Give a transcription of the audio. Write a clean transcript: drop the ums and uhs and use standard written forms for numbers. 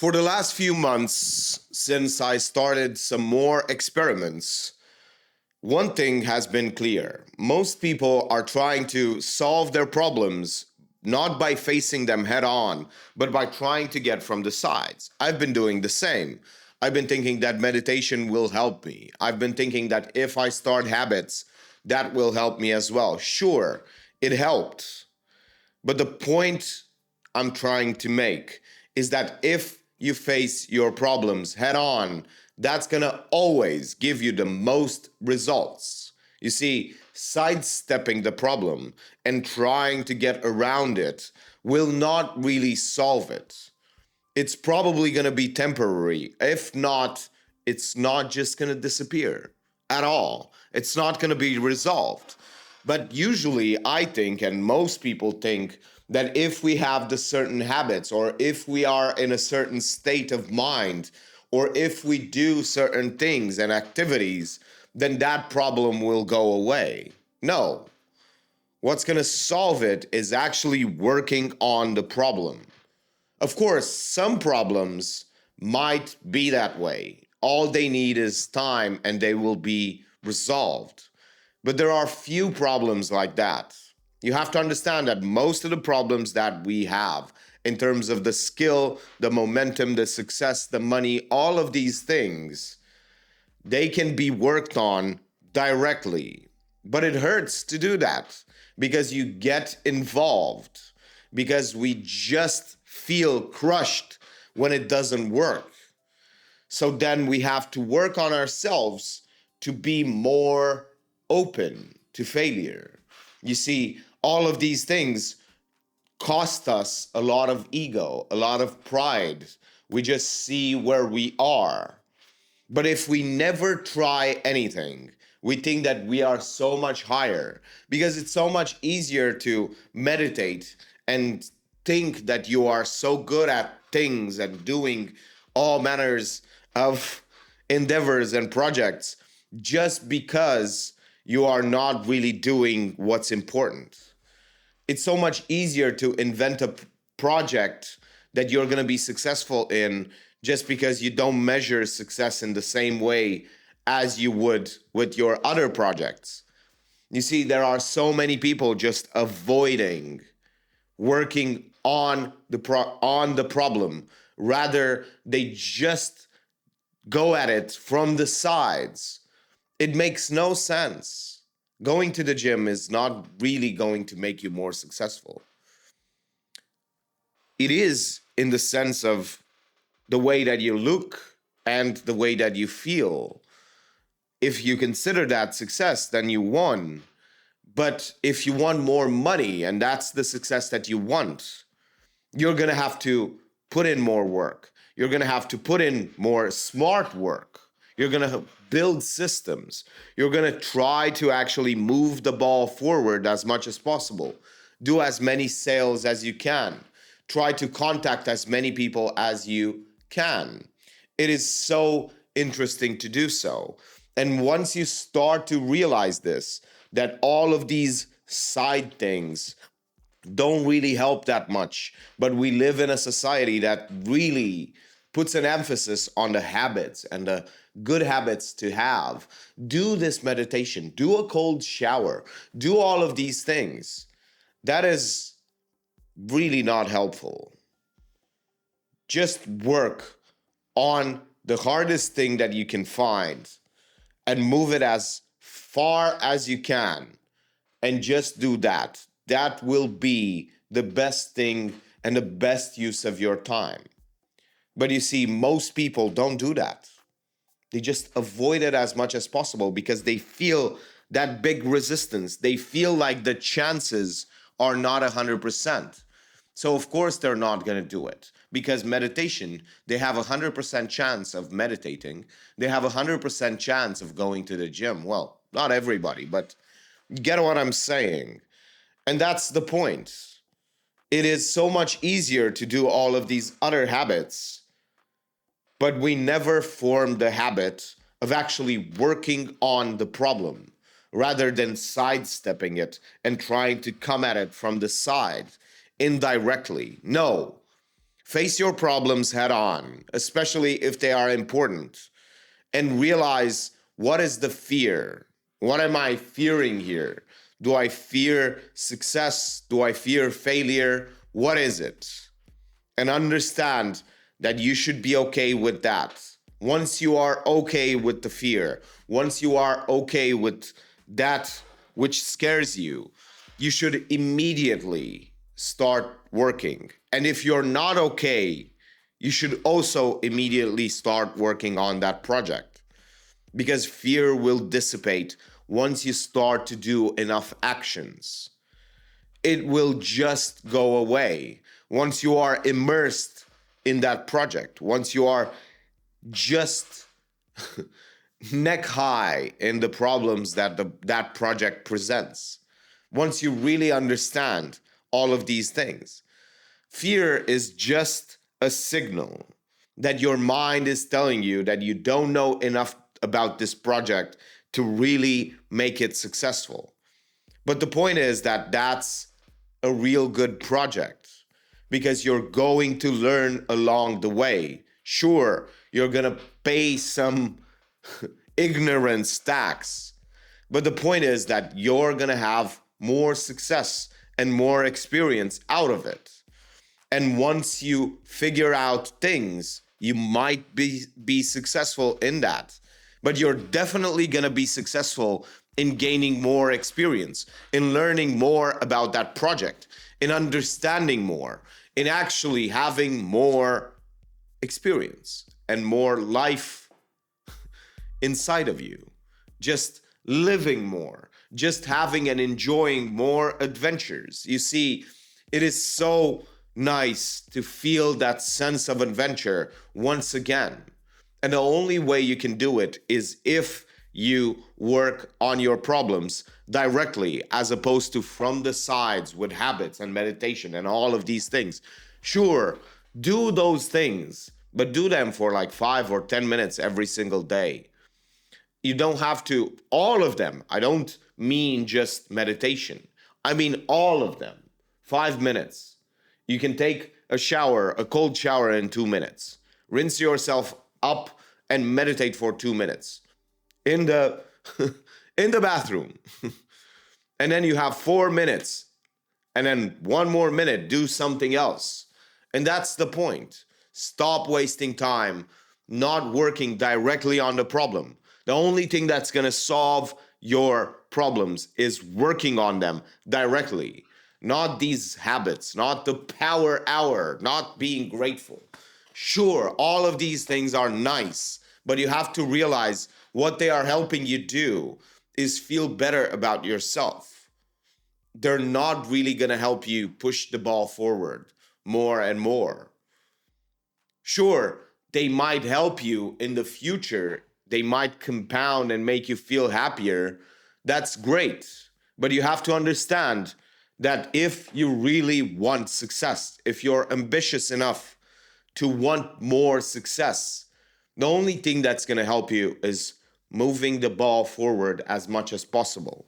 For the last few months, since I started some more experiments, one thing has been clear. Most people are trying to solve their problems not by facing them head on, but by trying to get from the sides. I've been doing the same. I've been thinking that meditation will help me. I've been thinking that if I start habits, that will help me as well. Sure, it helped. But the point I'm trying to make is that if you face your problems head on, that's going to always give you the most results. You see, sidestepping the problem and trying to get around it will not really solve it. It's probably going to be temporary. If not, it's not just going to disappear at all. It's not going to be resolved. But usually, I think, and most people think, that if we have the certain habits, or if we are in a certain state of mind, or if we do certain things and activities, then that problem will go away. No. What's going to solve it is actually working on the problem. Of course, some problems might be that way. All they need is time and they will be resolved. But there are few problems like that. You have to understand that most of the problems that we have in terms of the skill, the momentum, the success, the money, all of these things, they can be worked on directly. But it hurts to do that because you get involved, because we just feel crushed when it doesn't work. So then we have to work on ourselves to be more open to failure. You see, all of these things cost us a lot of ego, a lot of pride. We just see where we are. But if we never try anything, we think that we are so much higher because it's so much easier to meditate and think that you are so good at things and doing all manners of endeavors and projects just because you are not really doing what's important. It's so much easier to invent a project that you're going to be successful in just because you don't measure success in the same way as you would with your other projects. You see, there are so many people just avoiding working on the problem. Rather, they just go at it from the sides. It makes no sense. Going to the gym is not really going to make you more successful. It is in the sense of the way that you look and the way that you feel. If you consider that success, then you won. But if you want more money and that's the success that you want, you're going to have to put in more work. You're going to have to put in more smart work. You're going to build systems. You're going to try to actually move the ball forward as much as possible. Do as many sales as you can. Try to contact as many people as you can. It is so interesting to do so. And once you start to realize this, that all of these side things don't really help that much, but we live in a society that really puts an emphasis on the habits and the good habits to have. Do this meditation, do a cold shower, do all of these things. That is really not helpful. Just work on the hardest thing that you can find and move it as far as you can and just do that. That will be the best thing and the best use of your time. But you see, most people don't do that. They just avoid it as much as possible because they feel that big resistance. They feel like the chances are not 100%. So of course they're not going to do it because meditation, they have 100% chance of meditating. They have 100% chance of going to the gym. Well, not everybody, but you get what I'm saying. And that's the point. It is so much easier to do all of these other habits, but we never form the habit of actually working on the problem rather than sidestepping it and trying to come at it from the side indirectly. No. Face your problems head on, especially if they are important, and realize, what is the fear? What am I fearing here? Do I fear success? Do I fear failure? What is it? And understand that you should be okay with that. Once you are okay with the fear, once you are okay with that which scares you, you should immediately start working. And if you're not okay, you should also immediately start working on that project, because fear will dissipate once you start to do enough actions. It will just go away once you are immersed in that project, once you are just neck high in the problems that that project presents. Once you really understand all of these things, fear is just a signal that your mind is telling you that you don't know enough about this project to really make it successful. But the point is that that's a real good project, because you're going to learn along the way. Sure, you're going to pay some ignorance tax, but the point is that you're going to have more success and more experience out of it. And once you figure out things, you might be successful in that. But you're definitely going to be successful in gaining more experience, in learning more about that project, in understanding more, in actually having more experience and more life inside of you. Just living more, just having and enjoying more adventures. You see, it is so nice to feel that sense of adventure once again. And the only way you can do it is if you work on your problems directly, as opposed to from the sides with habits and meditation and all of these things. Sure, do those things, but do them for like 5 or 10 minutes every single day. You don't have to, all of them. I don't mean just meditation, I mean all of them. 5 minutes. You can take a shower, a cold shower in 2 minutes. Rinse yourself up and meditate for 2 minutes in the in the bathroom. And then you have 4 minutes, and then one more minute, do something else. And that's the point. Stop wasting time not working directly on the problem. The only thing that's going to solve your problems is working on them directly, not these habits, not the power hour, not being grateful. Sure, all of these things are nice, but you have to realize what they are helping you do is feel better about yourself. They're not really going to help you push the ball forward more and more. Sure, they might help you in the future. They might compound and make you feel happier. That's great. But you have to understand that if you really want success, if you're ambitious enough to want more success, the only thing that's going to help you is moving the ball forward as much as possible.